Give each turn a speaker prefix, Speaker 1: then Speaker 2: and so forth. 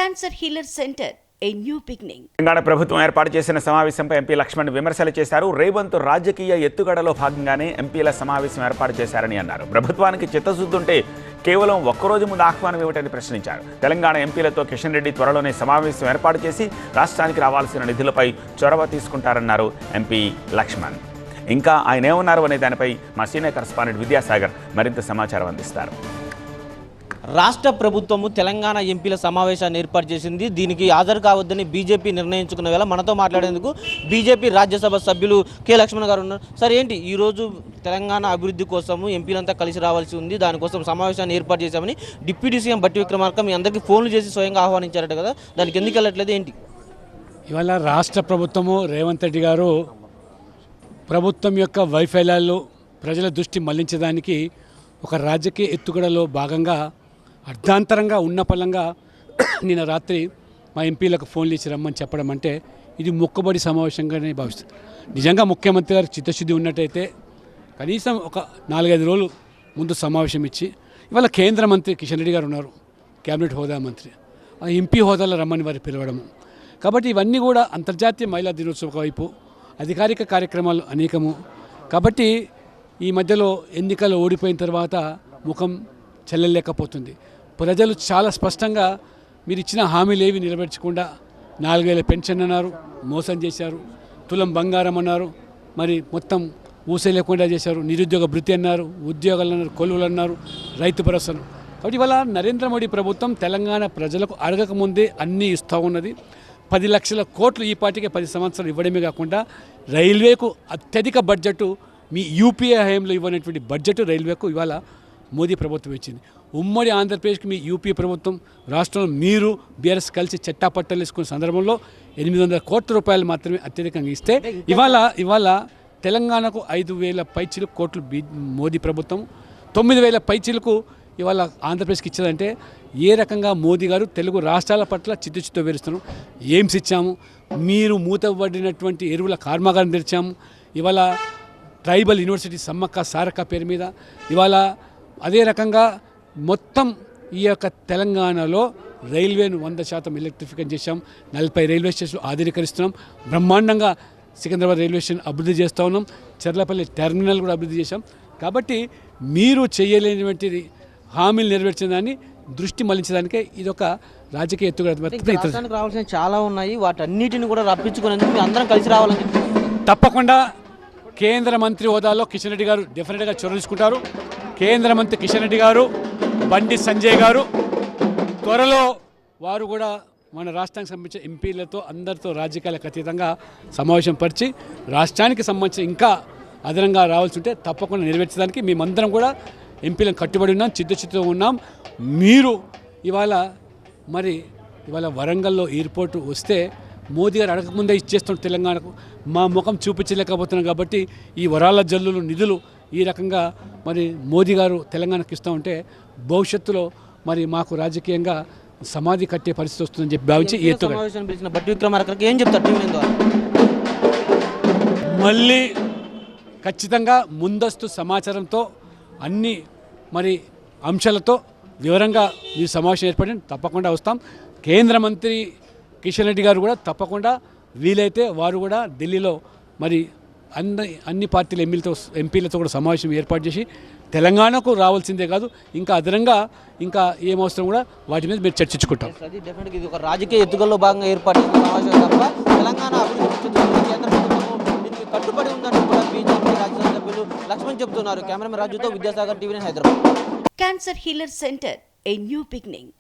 Speaker 1: Cancer healer centre a new beginning.
Speaker 2: Telangana ప్రభుత్వం ఏర్పాటు చేసిన సమావేశంపై ఎంపీ లక్ష్మణ్ విమర్శలు చేశారు. రేవంత్ రాజకీయ ఎత్తుగడలో భాగంగానే ఎంపీల సమావేశం ఏర్పాటు చేశారని అన్నారు. ప్రభుత్వానికి చిత్తశుద్ధి ఉంటే కేవలం ఒక్కరోజు ముందు ఆహ్వానం ఏమిటని ప్రశ్నించారు. తెలంగాణ ఎంపీలతో కిషన్ రెడ్డి త్వరలోనే సమావేశం ఏర్పాటు చేసి రాష్ట్రానికి రావాల్సిన నిధులపై చొరవ తీసుకుంటారన్నారు ఎంపీ లక్ష్మణ్. ఇంకా ఆయన ఏమన్నారు అనే దానిపై మా సీనియర్ కరెస్పాండెంట్ విద్యాసాగర్ మరింత సమాచారం అందిస్తారు.
Speaker 3: రాష్ట్ర ప్రభుత్వము తెలంగాణ ఎంపీల సమావేశాన్ని ఏర్పాటు చేసింది. దీనికి హాజరు కావద్దని బీజేపీ నిర్ణయించుకున్న వేళ మనతో మాట్లాడేందుకు బీజేపీ రాజ్యసభ సభ్యులు కె లక్ష్మణ్ గారు ఉన్నారు. సార్, ఏంటి ఈరోజు తెలంగాణ అభివృద్ధి కోసము ఎంపీలంతా కలిసి రావాల్సి ఉంది, దానికోసం సమావేశాన్ని ఏర్పాటు చేశామని డిప్యూటీ సీఎం బట్టి విక్రమార్క మీ అందరికీ ఫోన్లు చేసి స్వయంగా ఆహ్వానించారట కదా, దానికి ఎందుకు వెళ్ళట్లేదు ఏంటి?
Speaker 4: ఇవాళ రాష్ట్ర ప్రభుత్వము రేవంత్ రెడ్డి గారు ప్రభుత్వం యొక్క వైఫల్యాలు ప్రజల దృష్టి మళ్లించడానికి ఒక రాజకీయ ఎత్తుగడలో భాగంగా అర్ధాంతరంగా ఉన్న పలంగా నిన్న రాత్రి మా ఎంపీలకు ఫోన్లు ఇచ్చి రమ్మని చెప్పడం అంటే ఇది మొక్కుబడి సమావేశంగానే భావిస్తుంది. నిజంగా ముఖ్యమంత్రి గారు చిత్తశుద్ధి ఉన్నట్టయితే కనీసం ఒక 4-5 రోజులు ముందు సమావేశం ఇచ్చి, ఇవాళ కేంద్ర మంత్రి కిషన్ రెడ్డి గారు ఉన్నారు, కేబినెట్ హోదా మంత్రి, ఆ ఎంపీ హోదాలో రమ్మని వారు పిలవడము. కాబట్టి ఇవన్నీ కూడా అంతర్జాతీయ మహిళా దినోత్సవం వైపు అధికారిక కార్యక్రమాలు అనేకము. కాబట్టి ఈ మధ్యలో ఎన్నికలు ఓడిపోయిన తర్వాత ముఖం చెల్లలేకపోతుంది. ప్రజలు చాలా స్పష్టంగా మీరు ఇచ్చిన హామీలు ఏవి నిలబెట్టకుండా 4,000 పెన్షన్ అన్నారు, మోసం చేశారు, తులం బంగారం అన్నారు, మరి మొత్తం ఊసే లేకుండా చేశారు, నిరుద్యోగ భృతి అన్నారు, ఉద్యోగాలు అన్నారు, కొలువులు అన్నారు, రైతు భరోసాను. కాబట్టి ఇవాళ నరేంద్ర మోడీ ప్రభుత్వం తెలంగాణ ప్రజలకు అడగకముందే అన్నీ ఇస్తూ ఉన్నది. 10 లక్షల కోట్లు ఈ పార్టీకి 10 సంవత్సరాలు ఇవ్వడమే కాకుండా రైల్వేకు అత్యధిక బడ్జెట్ మీ యూపీఏ హయాంలో ఇవ్వనటువంటి బడ్జెట్ రైల్వేకు ఇవాళ మోదీ ప్రభుత్వం ఇచ్చింది. ఉమ్మడి ఆంధ్రప్రదేశ్కి మీ యూపీ ప్రభుత్వం రాష్ట్రంలో మీరు బీఆర్ఎస్ కలిసి చట్టాపట్టాలు వేసుకున్న సందర్భంలో 800 కోట్ల రూపాయలు మాత్రమే అత్యధికంగా ఇస్తే ఇవాళ తెలంగాణకు 5,000 పైచిలకు కోట్లు మోదీ ప్రభుత్వం, 9,000 పైచిలకు ఇవాళ ఆంధ్రప్రదేశ్కి ఇచ్చేదంటే ఏ రకంగా మోదీ గారు తెలుగు రాష్ట్రాల పట్ల చిత్తశుద్ధితో వివరిస్తున్నారు. ఎయిమ్స్ ఇచ్చాము, మీరు మూతబడినటువంటి ఎరువుల కర్మాగారం తెరిచాము, ఇవాళ ట్రైబల్ యూనివర్సిటీ సమ్మక్క సారక్క పేరు మీద ఇవాళ అదే రకంగా మొత్తం ఈ యొక్క తెలంగాణలో రైల్వేను 100% ఎలక్ట్రిఫికేషన్ చేశాం, 40 రైల్వే స్టేషన్లు ఆధునీకరిస్తున్నాం, బ్రహ్మాండంగా సికింద్రాబాద్ రైల్వే స్టేషన్ అభివృద్ధి చేస్తూ ఉన్నాం, చెర్లపల్లి టెర్మినల్ కూడా అభివృద్ధి చేశాం. కాబట్టి మీరు చేయలేనివంటిది హామీలు నెరవేర్చిన దాన్ని దృష్టి మళ్లించడానికే ఇదొక రాజకీయ ఎత్తుగడ.
Speaker 3: రావాల్సిన చాలా ఉన్నాయి, వాటన్నిటిని కూడా రప్పించుకునేందుకు మీ అందరం కలిసి రావాలని
Speaker 4: తప్పకుండా కేంద్ర మంత్రి హోదాలో కిషన్ రెడ్డి గారు డెఫినెట్గా చొరవ తీసుకుంటారు. కేంద్ర మంత్రి కిషన్ రెడ్డి గారు, బండి సంజయ్ గారు త్వరలో వారు కూడా మన రాష్ట్రానికి సంబంధించిన ఎంపీలతో అందరితో రాజకీయాలకు అతీతంగా సమావేశం పరిచి రాష్ట్రానికి సంబంధించి ఇంకా అదనంగా రావాల్సి ఉంటే తప్పకుండా నెరవేర్చడానికి మేమందరం కూడా ఎంపీలను కట్టుబడి ఉన్నాం, చిత్తశుద్ధితో ఉన్నాం. మీరు ఇవాళ వరంగల్లో ఎయిర్పోర్టు వస్తే మోదీ గారు అడగకముందే ఇచ్చేస్తున్న తెలంగాణకు మా ముఖం చూపించలేకపోతున్నాం. కాబట్టి ఈ వరాల జల్లులు నిధులు ఈ రకంగా మోదీ గారు తెలంగాణకు ఇస్తూ ఉంటే భవిష్యత్తులో మాకు రాజకీయంగా సమాధి కట్టే పరిస్థితి వస్తుందని చెప్పి భావించి ఈ
Speaker 3: బట్టి విక్రమార్కకి ఏం చెప్తారు?
Speaker 4: మళ్ళీ ఖచ్చితంగా ముందస్తు సమాచారంతో అన్ని అంశాలతో వివరంగా ఈ సమావేశం ఏర్పడి తప్పకుండా వస్తాం. కేంద్ర మంత్రి కిషన్ రెడ్డి గారు కూడా తప్పకుండా వీలైతే వారు కూడా ఢిల్లీలో అన్ని పార్టీల ఎంపీలతో కూడా సమావేశం ఏర్పాటు చేసి తెలంగాణకు రావాల్సిందే కాదు, ఇంకా అదనంగా ఇంకా ఏమవసరం కూడా వాటి మీద మీరు చర్చించుకుంటాం.
Speaker 3: ఇది ఒక రాజకీయ ఎత్తుగల్లో భాగంగా ఏర్పాటు చేసిన సమావేశం తప్ప తెలంగాణ అభివృద్ధి కేంద్ర ప్రభుత్వం దీనికి కట్టుబడి ఉందని కూడా బీజేపీ రాజ్యసభ సభ్యులు లక్ష్మణ్ చెబుతున్నారు. కెమెరామెన్ రాజుతో Vidyasagar, TV9 Hyderabad.
Speaker 1: Cancer healer centre a new beginning.